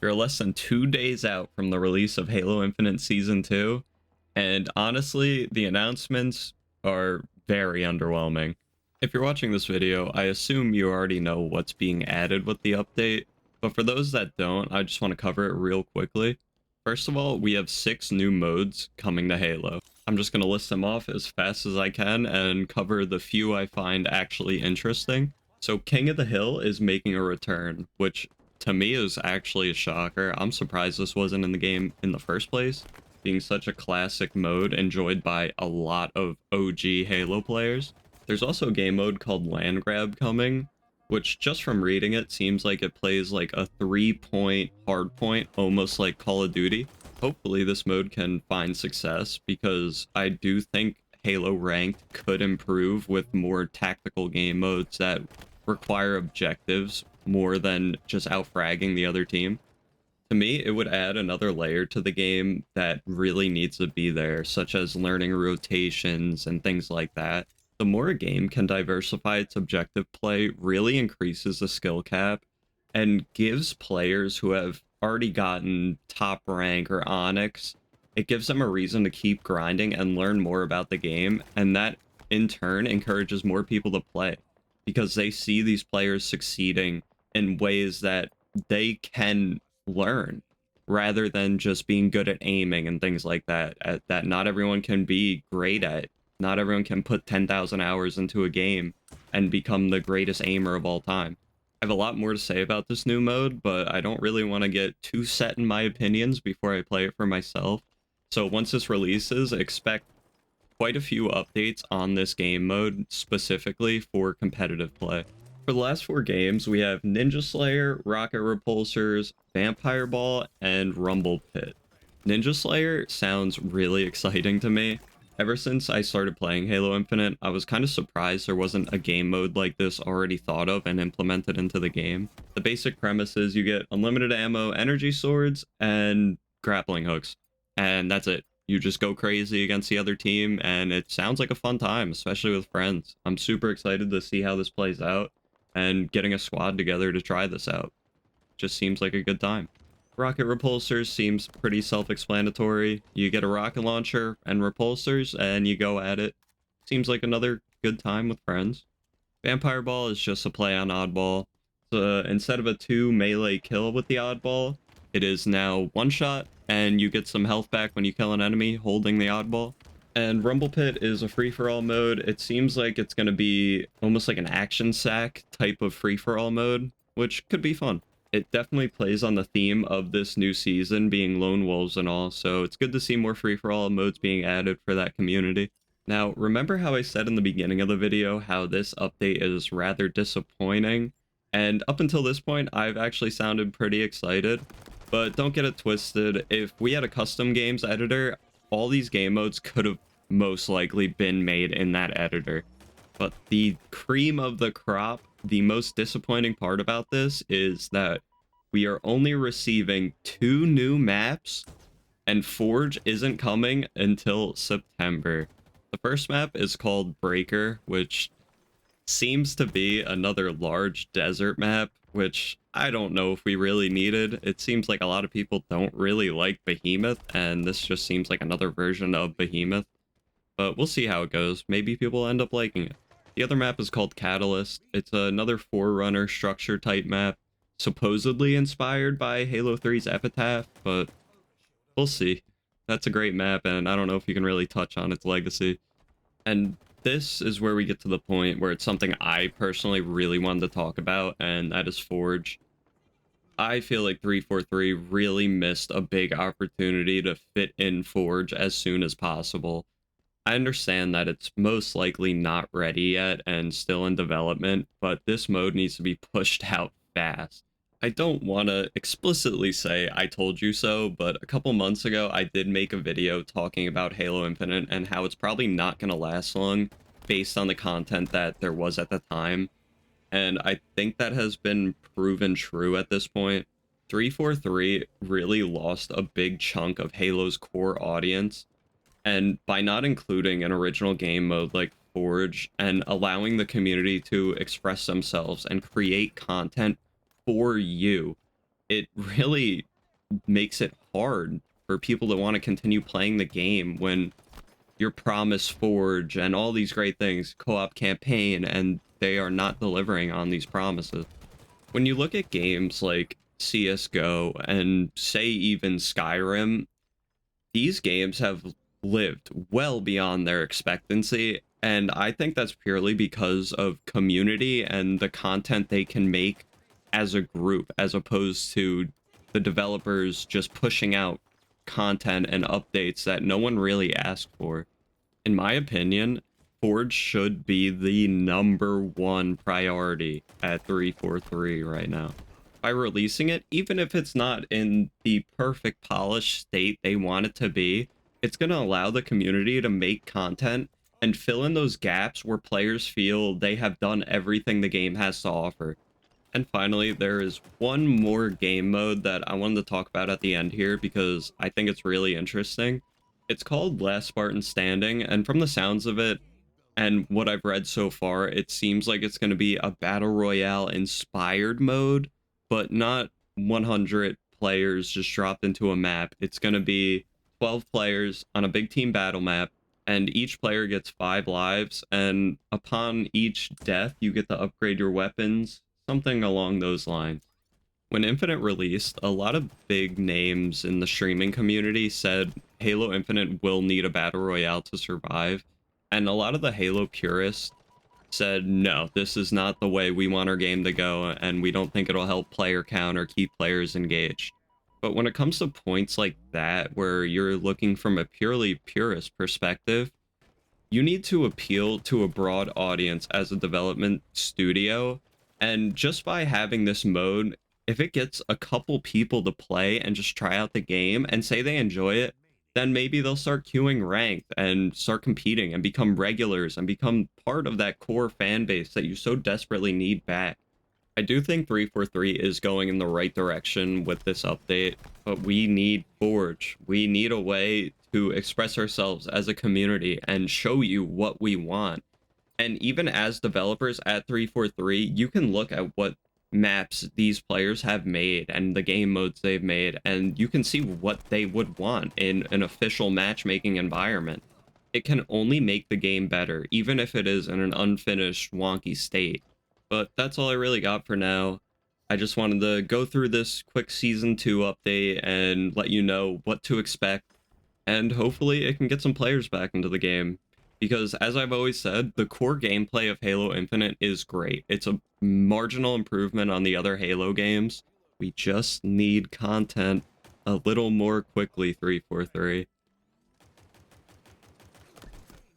We're less than 2 days out from the release of Halo Infinite Season 2, and honestly, the announcements are very underwhelming. If you're watching this video, I assume you already know what's being added with the update, but for those that don't, I just want to cover it real quickly. First of all, we have 6 new modes coming to Halo. I'm just going to list them off as fast as I can and cover the few I find actually interesting. So King of the Hill is making a return, which to me is actually a shocker. I'm surprised this wasn't in the game in the first place, being such a classic mode enjoyed by a lot of OG Halo players. There's also a game mode called Land Grab coming, which just from reading it seems like it plays like a 3-point hardpoint, almost like Call of Duty. Hopefully this mode can find success because I do think Halo Ranked could improve with more tactical game modes that require objectives more than just outfragging the other team. To me, it would add another layer to the game that really needs to be there, such as learning rotations and things like that. The more a game can diversify its objective play really increases the skill cap and gives players who have already gotten top rank or Onyx, it gives them a reason to keep grinding and learn more about the game, and that in turn encourages more people to play because they see these players succeeding in ways that they can learn rather than just being good at aiming and things like that that not everyone can be great at. Not everyone can put 10,000 hours into a game and become the greatest aimer of all time. I have a lot more to say about this new mode, but I don't really want to get too set in my opinions before I play it for myself. So once this releases, expect quite a few updates on this game mode specifically for competitive play. For the last 4 games, we have Ninja Slayer, Rocket Repulsors, Vampire Ball, and Rumble Pit. Ninja Slayer sounds really exciting to me. Ever since I started playing Halo Infinite, I was kind of surprised there wasn't a game mode like this already thought of and implemented into the game. The basic premise is you get unlimited ammo, energy swords, and grappling hooks. And that's it. You just go crazy against the other team, and it sounds like a fun time, especially with friends. I'm super excited to see how this plays out, and getting a squad together to try this out just seems like a good time. Rocket repulsors seems pretty self-explanatory. You get a rocket launcher and repulsors, and you go at it. Seems like another good time with friends. Vampire Ball is just a play on Oddball. So instead of a 2 melee kill with the Oddball, it is now 1 shot, and you get some health back when you kill an enemy holding the Oddball. And Rumble Pit is a free-for-all mode. It seems like it's going to be almost like an action sack type of free-for-all mode, which could be fun. It definitely plays on the theme of this new season being lone wolves and all, so it's good to see more free-for-all modes being added for that community. Now, remember how I said in the beginning of the video how this update is rather disappointing? And up until this point, I've actually sounded pretty excited, but don't get it twisted. If we had a custom games editor, all these game modes could have most likely been made in that editor. But the cream of the crop, the most disappointing part about this is that we are only receiving 2 new maps, and Forge isn't coming until September. The first map is called Breaker, which seems to be another large desert map, which I don't know if we really needed. It seems like a lot of people don't really like Behemoth, and this just seems like another version of Behemoth. But we'll see how it goes. Maybe people end up liking it. The other map is called Catalyst. It's another Forerunner structure type map, supposedly inspired by Halo 3's Epitaph, but we'll see. That's a great map, and I don't know if you can really touch on its legacy. And this is where we get to the point where it's something I personally really wanted to talk about, and that is Forge. I feel like 343 really missed a big opportunity to fit in Forge as soon as possible. I understand that it's most likely not ready yet and still in development, but this mode needs to be pushed out fast. I don't want to explicitly say I told you so, but a couple months ago I did make a video talking about Halo Infinite and how it's probably not going to last long based on the content that there was at the time. And I think that has been proven true at this point. 343 really lost a big chunk of Halo's core audience, and by not including an original game mode like Forge and allowing the community to express themselves and create content for you, it really makes it hard for people to want to continue playing the game when your promise forge and all these great things, co-op campaign, and they are not delivering on these promises. When you look at games like CS:GO and say even Skyrim, these games have lived well beyond their expectancy, and I think that's purely because of community and the content they can make as a group, as opposed to the developers just pushing out content and updates that no one really asked for. In my opinion, Forge should be the #1 priority at 343 right now. By releasing it, even if it's not in the perfect polished state they want it to be, it's going to allow the community to make content and fill in those gaps where players feel they have done everything the game has to offer. And finally, there is one more game mode that I wanted to talk about at the end here because I think it's really interesting. It's called Last Spartan Standing, and from the sounds of it and what I've read so far, it seems like it's going to be a Battle Royale inspired mode, but not 100 players just dropped into a map. It's going to be 12 players on a big team battle map, and each player gets 5 lives, and upon each death, you get to upgrade your weapons, something along those lines. When Infinite released, a lot of big names in the streaming community said Halo Infinite will need a battle royale to survive, and a lot of the Halo purists said, no, this is not the way we want our game to go, and we don't think it'll help player count or keep players engaged. But when it comes to points like that, where you're looking from a purely purist perspective, you need to appeal to a broad audience as a development studio. And just by having this mode, if it gets a couple people to play and just try out the game and say they enjoy it, then maybe they'll start queuing ranked and start competing and become regulars and become part of that core fan base that you so desperately need back. I do think 343 is going in the right direction with this update, but we need Forge. We need a way to express ourselves as a community and show you what we want. And even as developers at 343, you can look at what maps these players have made and the game modes they've made, and you can see what they would want in an official matchmaking environment. It can only make the game better, even if it is in an unfinished, wonky state. But that's all I really got for now. I just wanted to go through this quick Season 2 update and let you know what to expect, and hopefully it can get some players back into the game. Because, as I've always said, the core gameplay of Halo Infinite is great. It's a marginal improvement on the other Halo games. We just need content a little more quickly, 343.